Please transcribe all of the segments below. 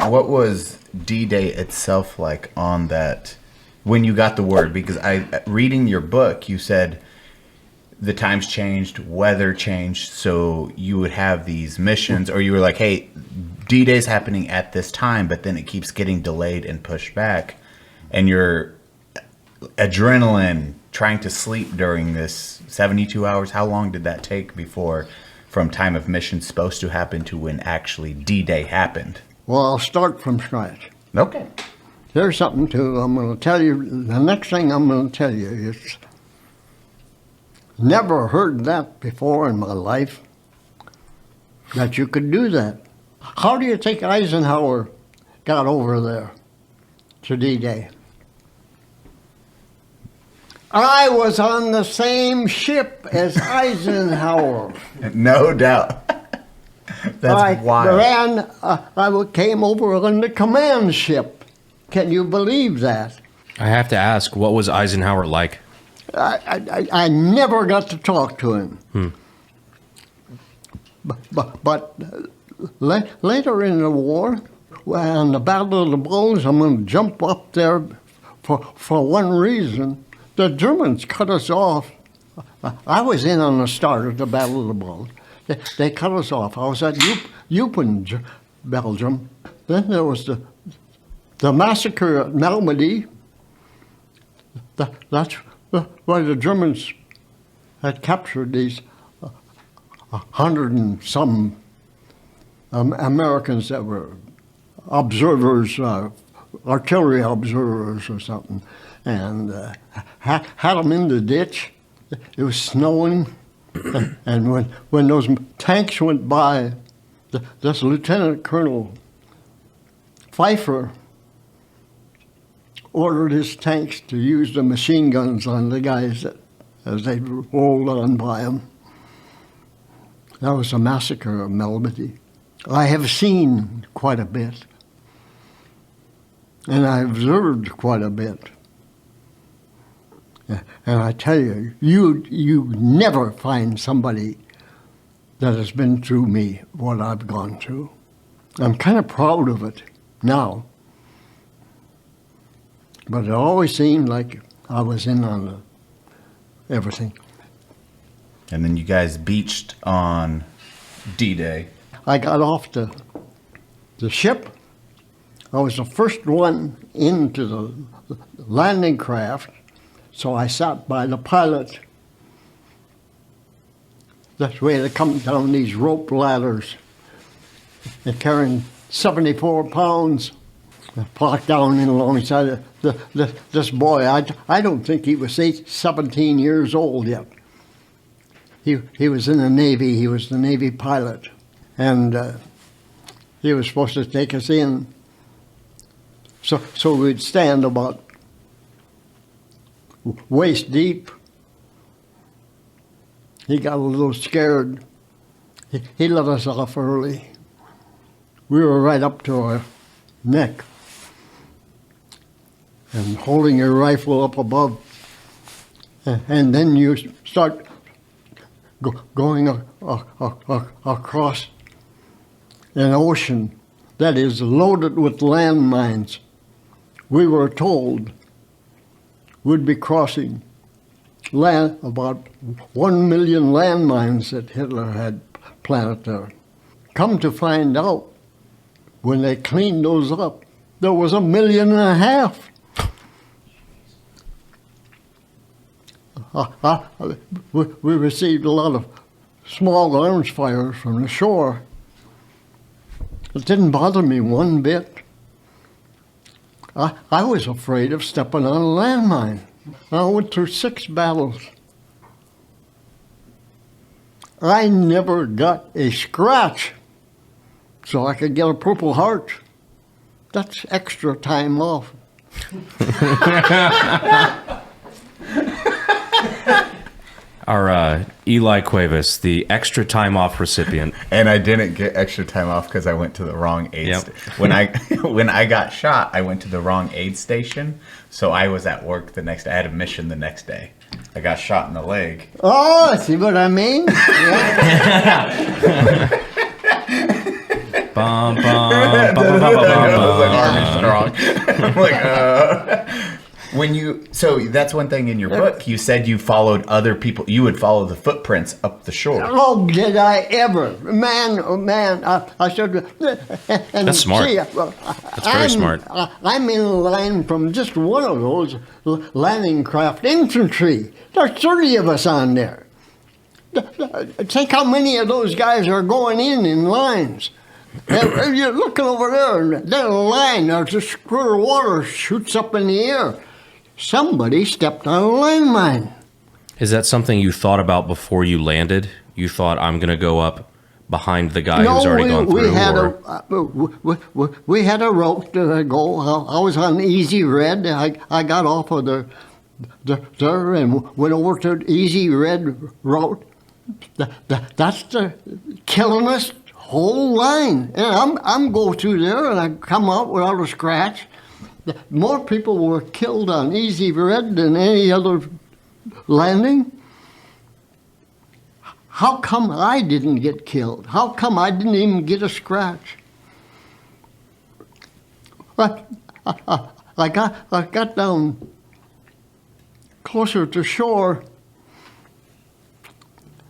what was D-Day itself like on that, when you got the word? Because reading your book, you said the times changed, weather changed, so you would have these missions, or you were like, hey, D-Day's happening at this time, but then it keeps getting delayed and pushed back, and your adrenaline trying to sleep during this 72 hours, how long did that take before, from time of mission supposed to happen to when actually D-Day happened? Well, I'll start from scratch. Okay. There's something I'm going to tell you. The next thing I'm going to tell you is, never heard that before in my life, that you could do that. How do you think Eisenhower got over there to D-Day? I was on the same ship as Eisenhower. No doubt. That's wild. I came over on the command ship. Can you believe that? I have to ask, what was Eisenhower like? I never got to talk to him. But later in the war, on the Battle of the Bulge, I'm going to jump up there for one reason. The Germans cut us off. I was in on the start of the Battle of the Bulge. They cut us off. I was at Eupen, Belgium. Then there was the massacre at Malmedy. That's where the Germans had captured these 100 and some Americans that were observers, artillery observers or something, and had them in the ditch. It was snowing. And when those tanks went by, this Lieutenant Colonel Pfeiffer ordered his tanks to use the machine guns on the guys as they rolled on by them. That was a massacre of Malmedy. I have seen quite a bit, and I observed quite a bit. And I tell you, you never find somebody that has been through me, what I've gone through. I'm kind of proud of it now. But it always seemed like I was in on everything. And then you guys beached on D-Day. I got off the ship. I was the first one into the landing craft. So I sat by the pilot. That's the way they come down these rope ladders. They're carrying 74 pounds. I plopped down in alongside this boy. I don't think he was 17 years old yet. He was in the Navy. He was the Navy pilot. And he was supposed to take us in. So we'd stand about waist deep. He got a little scared. He let us off early. We were right up to our neck. And holding your rifle up above. And then you start going across an ocean that is loaded with landmines. We were told we'd be crossing about 1 million landmines that Hitler had planted there. Come to find out, when they cleaned those up, there was 1.5 million. We received a lot of small arms fire from the shore. It didn't bother me one bit. I was afraid of stepping on a landmine. I went through 6 battles. I never got a scratch, so I could get a Purple Heart. That's extra time off. Our Eli Cuevas, the extra time off recipient. And I didn't get extra time off because I went to the wrong aid station. When I got shot, I went to the wrong aid station, so I was at work the next day. I had a mission the next day. I got shot in the leg. Oh, see what I mean? Bum, bum, bum, bum, bum, bum, bum, It's like Armstrong. I'm like, so that's one thing in your book. You said you followed other people. You would follow the footprints up the shore. Oh, did I ever? Man, oh man, I should. And That's smart. See, That's very smart. I'm in line from just one of those landing craft infantry. There's 30 of us on there. Think how many of those guys are going in lines. And you're looking over there, and there's a line, there's a squirt of water shoots up in the air. Somebody stepped on a landmine. Is that something you thought about before you landed? You thought, I'm going to go up behind the guy who's already gone through? We had a route to go. I was on Easy Red. I got off of there and went over to the Easy Red route. That's the killing us whole line. And I'm go through there and I come out without a scratch. More people were killed on Easy Red than any other landing. How come I didn't get killed? How come I didn't even get a scratch? I got down closer to shore,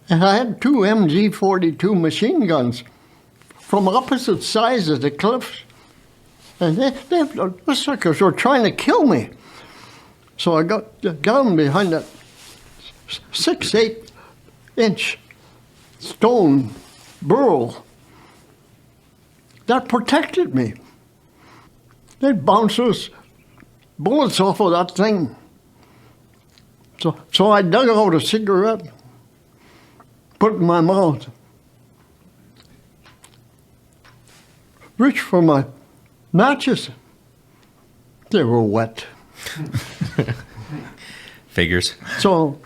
and I had two MG-42 machine guns from opposite sides of the cliffs. And the suckers were trying to kill me. So I got down behind that 6-8-inch stone burrow that protected me. They'd bounce those bullets off of that thing. So I dug out a cigarette, put it in my mouth, reached for my matches. They were wet. Figures. So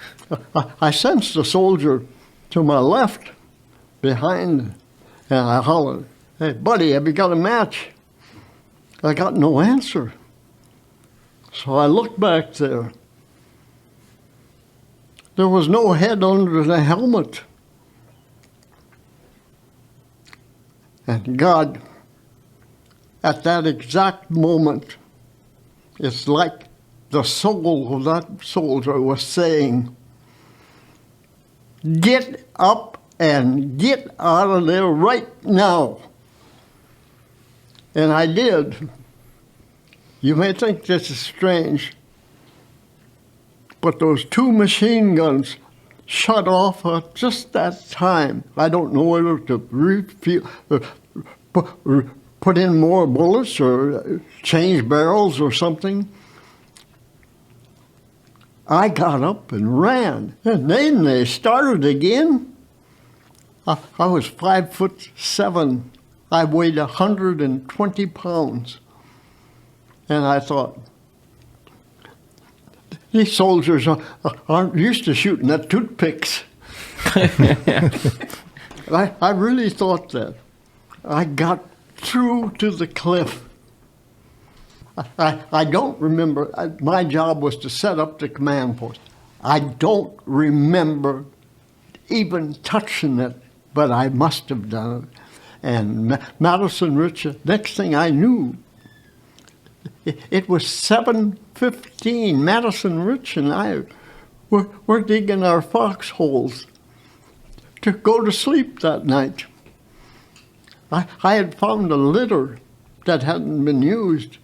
I sensed a soldier to my left behind, and I hollered, "Hey, buddy, have you got a match?" I got no answer. So I looked back there. There was no head under the helmet. And God, at that exact moment, it's like the soul of that soldier was saying, "Get up and get out of there right now." And I did. You may think this is strange, but those two machine guns shut off at just that time. I don't know whether to put in more bullets or change barrels or something. I got up and ran, and then they started again. I was 5'7". I weighed 120 pounds. And I thought, these soldiers aren't used to shooting at toothpicks. I really thought that. I got through to the cliff. I don't remember. My job was to set up the command post. I don't remember even touching it, but I must have done it. And Madison Rich, next thing I knew, it was 7:15. Madison Rich and I were digging our foxholes to go to sleep that night. I had found a litter that hadn't been used.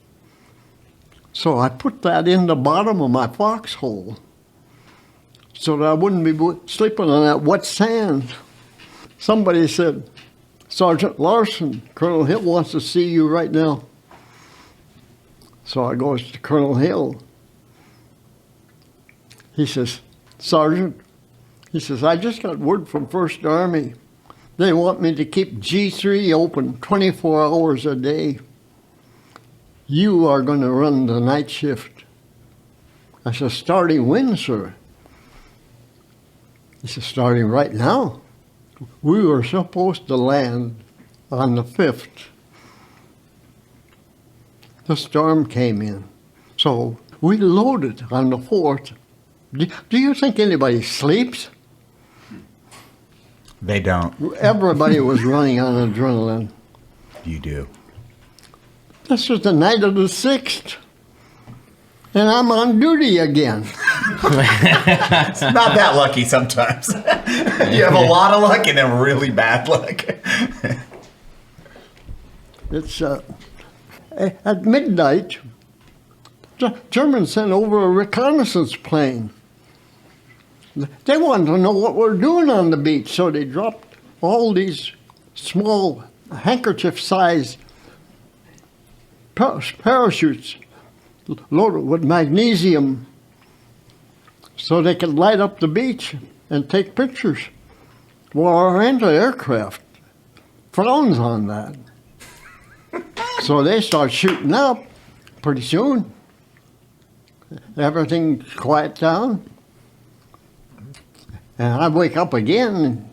So I put that in the bottom of my foxhole so that I wouldn't be sleeping on that wet sand. Somebody said, "Sergeant Larson, Colonel Hill wants to see you right now." So I goes to Colonel Hill. He says, "Sergeant," he says, "I just got word from First Army. They want me to keep G3 open 24 hours a day. You are going to run the night shift." I said, "Starting when, sir?" He said, "Starting right now. We were supposed to land on the 5th. The storm came in. So we loaded on the 4th. Do you think anybody sleeps?" They don't. Everybody was running on adrenaline. You do. This was the night of the 6th. And I'm on duty again. It's not that lucky sometimes. You have a lot of luck and then really bad luck. It's at midnight, the Germans sent over a reconnaissance plane. They wanted to know what we're doing on the beach, so they dropped all these small handkerchief-sized parachutes loaded with magnesium so they could light up the beach and take pictures. Well, our anti-aircraft frowns on that. So they start shooting up pretty soon. Everything quiet down. And I wake up again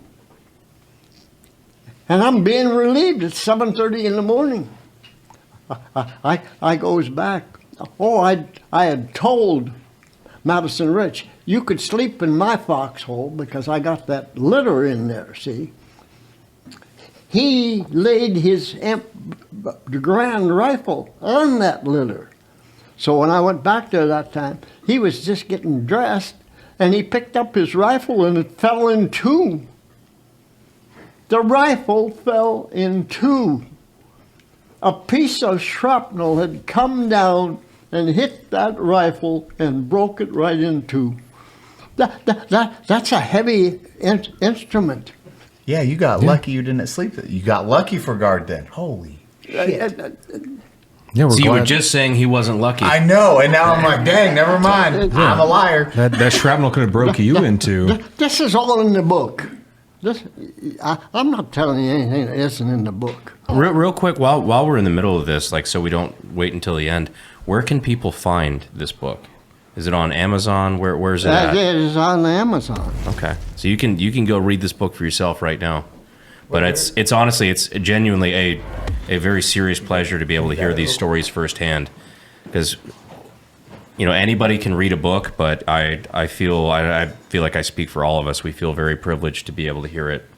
and I'm being relieved at 7:30 in the morning. I goes back. Oh, I had told Madison Rich, you could sleep in my foxhole because I got that litter in there, see? He laid his grand rifle on that litter. So when I went back there that time, he was just getting dressed and he picked up his rifle and it fell in two. The rifle fell in two. A piece of shrapnel had come down and hit that rifle and broke it right in two. That's a heavy instrument. Yeah, you got lucky you didn't sleep. You got lucky for guard then. Holy shit. Yeah, So you were just saying he wasn't lucky. I know, and now I'm like, dang, never mind. I'm a liar. That shrapnel could have broke you into. This is all in the book. I'm not telling you anything that isn't in the book. Real quick, while we're in the middle of this, like, so we don't wait until the end, where can people find this book? Is it on Amazon? Where's it at? It is on Amazon. Okay, so you can go read this book for yourself right now. But it's honestly, it's genuinely a very serious pleasure to be able to hear these stories firsthand, because anybody can read a book, but I feel like I speak for all of us. We feel very privileged to be able to hear it